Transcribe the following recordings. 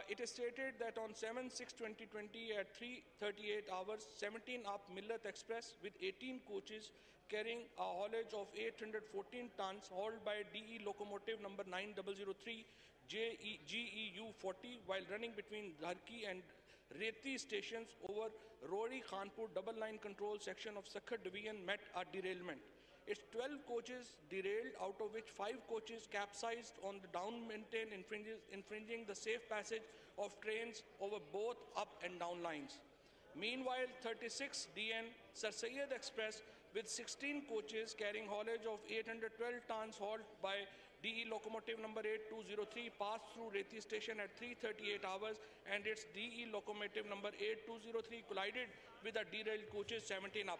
It is stated that on 7/6/2020 at 3:38 hours, 17 up Millat Express with 18 coaches carrying a haulage of 814 tons hauled by DE locomotive number 9003 GEU 40 while running between Dharki and Reti stations over Rohri Khanpur double line control section of Sakhat division met a derailment. Its 12 coaches derailed, out of which 5 coaches capsized on the down maintain, infringing the safe passage of trains over both up and down lines. Meanwhile, 36 DN Sir Syed Express with 16 coaches carrying haulage of 812 tons hauled by DE locomotive number 8203 passed through Reti station at 3:38 hours, and its DE locomotive number 8203 collided with the derailed coaches 17 up.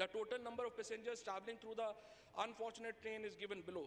The total number of passengers travelling through the unfortunate train is given below.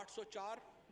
804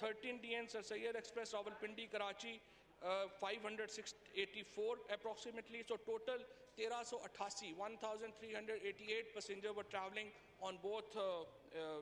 13 DN Sir Syed Express Rawalpindi Karachi 584 approximately. So total 1388 1388 passengers were travelling on both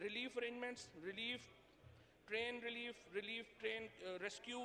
Relief arrangements, relief train rescue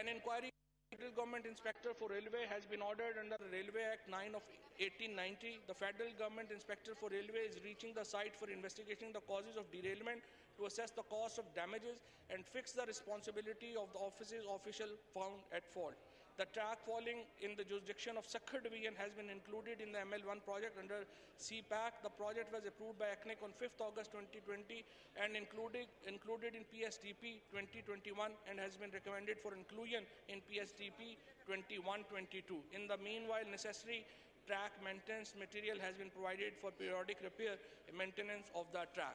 An inquiry Federal Government Inspector for Railway has been ordered under the Railway Act 9 of 1890. The Federal Government Inspector for Railway is reaching the site for investigating the causes of derailment to assess the cost of damages and fix the responsibility of the office's official found at fault. The track falling in the jurisdiction of Sakhat division has been included in the ML1 project under CPAC. The project was approved by ACNIC on 5th August 2020 and included in PSDP 2021 and has been recommended for inclusion in PSDP 21-22. In the meanwhile, necessary track maintenance material has been provided for periodic repair and maintenance of the track.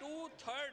2/3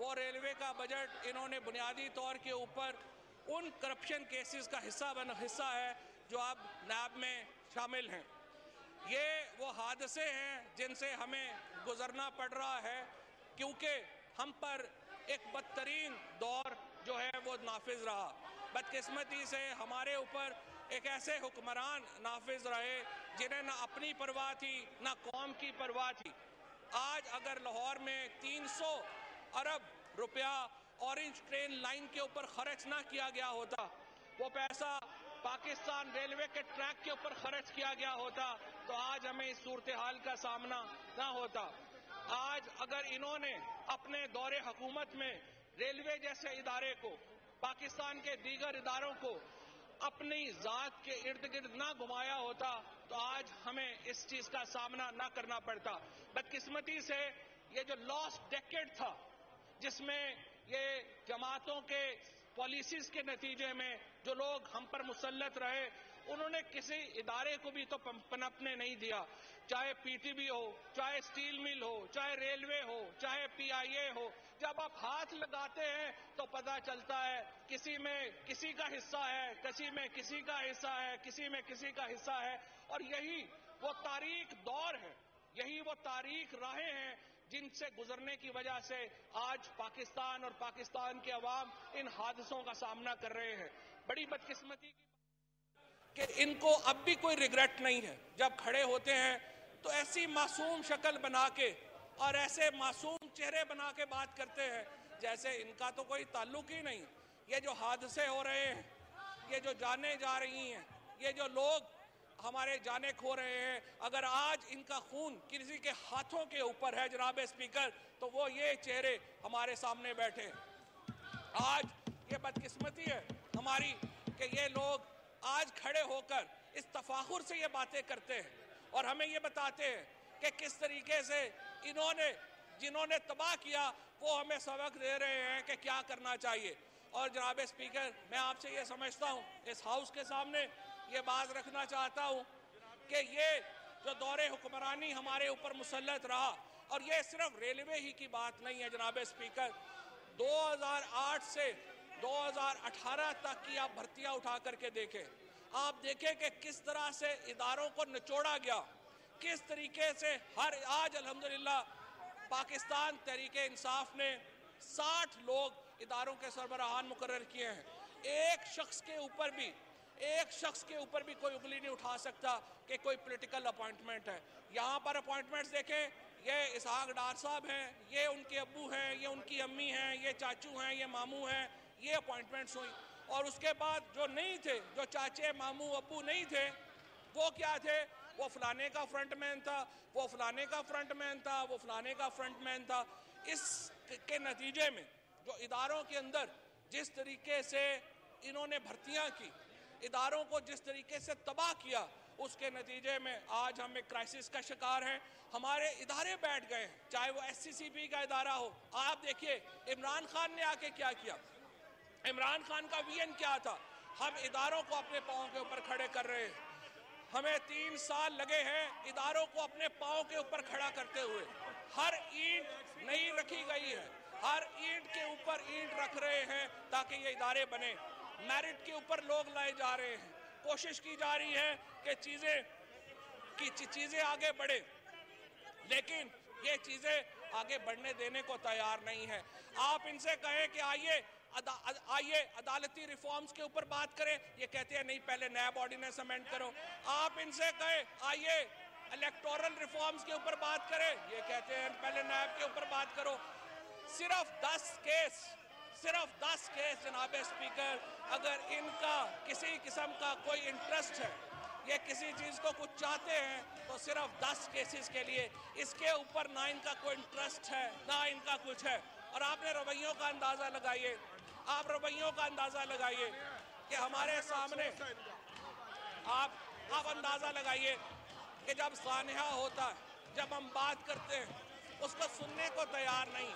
وہ railway کا budget انہوں نے بنیادی طور کے اوپر ان corruption cases کا حصہ ہے جو اب نیب میں شامل ہیں. یہ وہ حادثے ہیں جن سے ہمیں گزرنا پڑ رہا ہے کیونکہ ہم پر ایک بدترین دور جو ہے وہ نافذ رہا. بدقسمتی سے ہمارے اوپر ایک ایسے حکمران نافذ رہے جنہیں نہ اپنی پرواہ تھی نہ قوم کی پرواہ تھی. آج اگر لاہور میں 300 ارب روپیہ اورنج ٹرین لائن کے اوپر خرچ نہ کیا گیا ہوتا، وہ پیسہ پاکستان ریلوے کے ٹریک کے اوپر خرچ کیا گیا ہوتا تو آج ہمیں اس صورتحال کا سامنا نہ ہوتا. آج اگر انہوں نے اپنے دور حکومت میں ریلوے جیسے ادارے کو، پاکستان کے دیگر اداروں کو اپنی ذات کے ارد گرد نہ گھمایا ہوتا تو آج ہمیں اس چیز کا سامنا نہ کرنا پڑتا. بدقسمتی سے یہ جو لاسٹ ڈیکیڈ تھا جس میں یہ جماعتوں کے پالیسیز کے نتیجے میں جو لوگ ہم پر مسلط رہے انہوں نے کسی ادارے کو بھی تو پنپنے نہیں دیا، چاہے پی ٹی بی ہو، چاہے اسٹیل مل ہو، چاہے ریلوے ہو، چاہے پی آئی اے ہو. جب آپ ہاتھ لگاتے ہیں تو پتہ چلتا ہے کسی میں کسی کا حصہ ہے، کسی میں کسی کا حصہ ہے، کسی میں کسی کا حصہ ہے. اور یہی وہ تاریک دور ہے، یہی وہ تاریک راہیں ہیں جن سے گزرنے کی وجہ سے آج پاکستان اور پاکستان کے عوام ان حادثوں کا سامنا کر رہے ہیں. بڑی بدقسمتی کی کہ ان کو اب بھی کوئی ریگریٹ نہیں ہے. جب کھڑے ہوتے ہیں تو ایسی معصوم شکل بنا کے اور ایسے معصوم چہرے بنا کے بات کرتے ہیں جیسے ان کا تو کوئی تعلق ہی نہیں. یہ جو حادثے ہو رہے ہیں، یہ جو جانیں جا رہی ہیں، یہ جو لوگ ہمارے جانے کھو رہے ہیں، اگر آج ان کا خون کسی کے ہاتھوں کے اوپر ہے جناب اسپیکر تو وہ یہ چہرے ہمارے سامنے بیٹھے ہیں. آج یہ بدقسمتی ہے ہماری کہ یہ لوگ آج کھڑے ہو کر اس تفاخر سے یہ باتیں کرتے ہیں اور ہمیں یہ بتاتے ہیں کہ کس طریقے سے جنہوں نے تباہ کیا وہ ہمیں سبق دے رہے ہیں کہ کیا کرنا چاہیے. اور جناب اسپیکر میں آپ سے یہ سمجھتا ہوں، اس ہاؤس کے سامنے یہ بات رکھنا چاہتا ہوں کہ یہ جو دور حکمرانی ہمارے اوپر مسلط رہا، اور یہ صرف ریلوے ہی کی بات نہیں ہے جناب اسپیکر، 2008 سے 2018 تک کی آپ بھرتیاں اٹھا کر کے دیکھیں. آپ دیکھیں کہ کس طرح سے اداروں کو نچوڑا گیا، کس طریقے سے آج الحمدللہ پاکستان تحریک انصاف نے 60 لوگ اداروں کے سربراہان مقرر کیے ہیں. ایک شخص کے اوپر بھی کوئی انگلی نہیں اٹھا سکتا کہ کوئی پولیٹیکل اپوائنٹمنٹ ہے. یہاں پر اپوائنٹمنٹس دیکھیں، یہ اسحاق ڈار صاحب ہیں، یہ ان کے ابو ہیں، یہ ان کی امی ہیں، یہ چاچو ہیں، یہ ماموں ہیں، یہ اپوائنٹمنٹس ہوئی. اور اس کے بعد جو نہیں تھے، جو چاچے ماموں ابو نہیں تھے، وہ کیا تھے؟ وہ فلانے کا فرنٹ مین تھا، وہ فلانے کا فرنٹ مین تھا، وہ فلانے کا فرنٹ مین تھا. اس کے نتیجے میں جو اداروں کے اندر جس طریقے سے انہوں نے بھرتیاں کی، اداروں کو جس طریقے سے تباہ کیا، اس کے نتیجے میں آج ہم ایک کرائسس کا شکار ہیں. ہمارے ادارے بیٹھ گئے ہیں، چاہے وہ ایس سی سی پی کا ادارہ ہو. آپ دیکھیے عمران خان نے آ کے کیا کیا، عمران خان کا ویژن کیا تھا؟ ہم اداروں کو اپنے پاؤں کے اوپر کھڑے کر رہے ہیں. ہمیں 3 سال لگے ہیں اداروں کو اپنے پاؤں کے اوپر کھڑا کرتے ہوئے. ہر اینٹ نہیں رکھی گئی ہے، ہر اینٹ کے اوپر اینٹ رکھ رہے ہیں تاکہ یہ ادارے بنے. میرٹ کے اوپر لوگ لائے جا رہے ہیں، کوشش کی جا رہی ہے کہ چیزیں آگے بڑھے، لیکن یہ چیزیں آگے بڑھنے دینے کو تیار نہیں ہے. آپ ان سے کہیں کہ آئیے عدالتی ریفارمز کے اوپر بات کریں، یہ کہتے ہیں نہیں پہلے نیب آرڈیننس امینڈ کرو. آپ ان سے کہیں آئیے الیکٹورل ریفارمز کے اوپر بات کریں، یہ کہتے ہیں پہلے نیب کے اوپر بات کرو. صرف 10 کیس جناب اسپیکر، اگر ان کا کسی قسم کا کوئی انٹرسٹ ہے، یہ کسی چیز کو کچھ چاہتے ہیں تو صرف 10 کیسز کے لیے، اس کے اوپر نہ ان کا کوئی انٹرسٹ ہے نہ ان کا کچھ ہے. اور آپ نے رویوں کا اندازہ لگائیے، کہ ہمارے سامنے آپ اندازہ لگائیے کہ جب سانحہ ہوتا ہے، جب ہم بات کرتے ہیں، اس کو سننے کو تیار نہیں.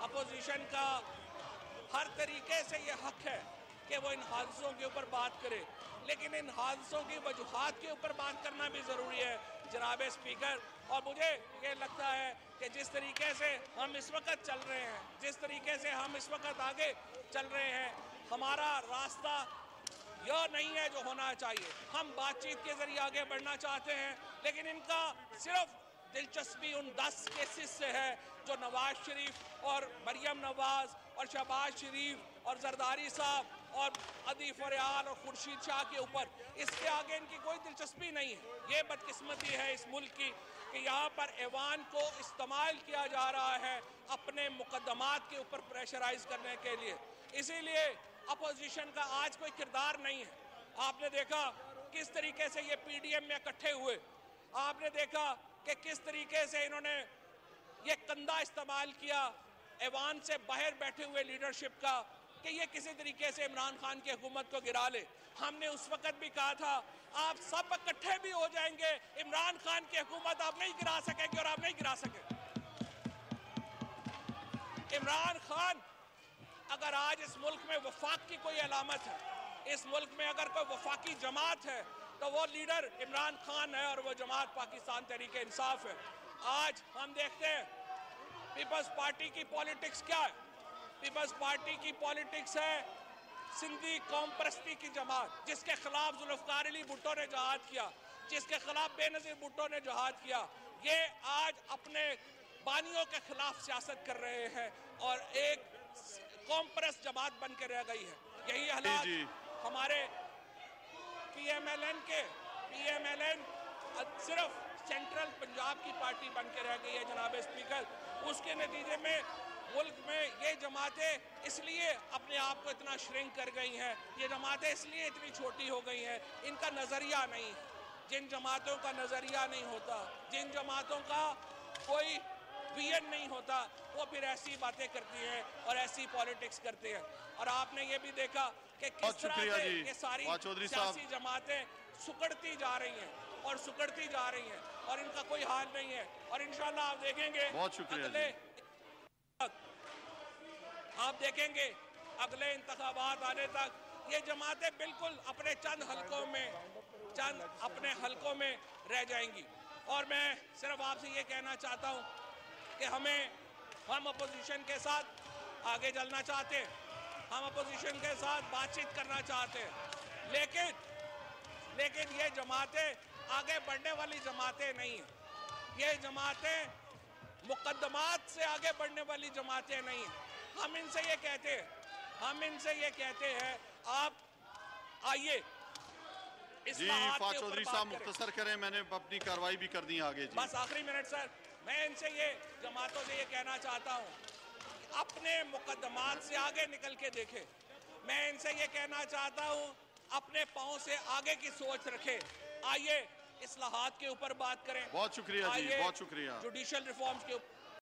اپوزیشن کا ہر طریقے سے یہ حق ہے کہ وہ ان حادثوں کے اوپر بات کرے، لیکن ان حادثوں کی وجوہات کے اوپر بات کرنا بھی ضروری ہے جناب اسپیکر. اور مجھے یہ لگتا ہے کہ جس طریقے سے ہم اس وقت چل رہے ہیں، جس طریقے سے ہم اس وقت آگے چل رہے ہیں، ہمارا راستہ یہ نہیں ہے جو ہونا چاہیے. ہم بات چیت کے ذریعے آگے بڑھنا چاہتے ہیں، لیکن ان کا صرف دلچسپی ان 10 کیسز سے ہے جو نواز شریف اور مریم نواز اور شہباز شریف اور زرداری صاحب اور عدیف ریال اور خورشید شاہ کے اوپر. اس کے آگے ان کی کوئی دلچسپی نہیں ہے. یہ بدقسمتی ہے اس ملک کی کہ یہاں پر ایوان کو استعمال کیا جا رہا ہے اپنے مقدمات کے اوپر پریشرائز کرنے کے لیے. اسی لیے اپوزیشن کا آج کوئی کردار نہیں ہے. آپ نے دیکھا کس طریقے سے یہ پی ڈی ایم میں اکٹھے ہوئے. آپ نے دیکھا کہ کس طریقے سے انہوں نے یہ کندھا استعمال کیا ایوان سے باہر بیٹھے ہوئے لیڈرشپ کا کہ یہ کسی طریقے سے عمران خان کی حکومت کو گرا لے. ہم نے اس وقت بھی کہا تھا آپ سب اکٹھے بھی ہو جائیں گے، عمران خان کی حکومت آپ نہیں گرا سکیں گے اور آپ نہیں گرا سکیں. عمران خان اگر آج اس ملک میں وفاق کی کوئی علامت ہے، اس ملک میں اگر کوئی وفاقی جماعت ہے تو وہ لیڈر عمران خان ہے اور وہ جماعت پاکستان تحریک انصاف ہے. آج ہم دیکھتے ہیں پیپلز پارٹی کی پالیٹکس کیا ہے. پیپلز پارٹی کی پالیٹکس ہے سندھی قوم پرستی کی جماعت، جس کے خلاف ذوالفقار علی بھٹو نے جہاد کیا، جس کے خلاف بے نظیر بھٹو نے جہاد کیا. یہ آج اپنے بانیوں کے خلاف سیاست کر رہے ہیں اور ایک قوم پرست جماعت بن کے رہ گئی ہے. یہی حالات ہمارے پی ایم ایل این کے پی ایم ایل این صرف سینٹرل پنجاب کی پارٹی بن کے رہ گئی ہے جناب اسپیکر. اس کے نتیجے میں ملک میں یہ جماعتیں اس لیے اپنے آپ کو اتنا شرنک کر گئی ہیں، یہ جماعتیں اس لیے اتنی چھوٹی ہو گئی ہیں، ان کا نظریہ نہیں ہے. جن جماعتوں کا نظریہ نہیں ہوتا، جن جماعتوں کا کوئی ویژن نہیں ہوتا، وہ پھر ایسی باتیں کرتی ہیں اور ایسی پالیٹکس کرتے ہیں. اور آپ نے یہ بھی دیکھا کہ کس طرح سے یہ ساری سیاسی جماعتیں سکڑتی جا رہی ہیں اور سکڑتی جا رہی ہیں اور ان کا کوئی حال نہیں ہے. اور انشاءاللہ آپ دیکھیں گے اگلے انتخابات آنے تک یہ جماعتیں بالکل اپنے چند حلقوں میں رہ جائیں گی. اور میں صرف آپ سے یہ کہنا چاہتا ہوں کہ ہم اپوزیشن کے ساتھ آگے چلنا چاہتے ہیں، ہم اپوزیشن کے ساتھ بات چیت کرنا چاہتے ہیں، لیکن یہ جماعتیں آگے بڑھنے والی جماعتیں نہیں ہیں. یہ جماعتیں مقدمات سے آگے بڑھنے والی جماعتیں نہیں ہیں. ہم ان سے یہ کہتے ہیں آپ آئیے اصلاحات کے اوپر چودھری بات صاحب کریں. مختصر کریں، میں نے اپنی کاروائی بھی کر دی آگے. بس آخری منٹ سر، میں ان سے یہ جماعتوں سے یہ کہنا چاہتا ہوں کہ اپنے مقدمات سے آگے نکل کے دیکھیں. میں ان سے یہ کہنا چاہتا ہوں اپنے پاؤں سے آگے کی سوچ رکھیں. آئیے اصلاحات کے اوپر بات کریں. بہت شکریہ جی، بہت شکریہ. جوڈیشل ریفارمز کے اوپر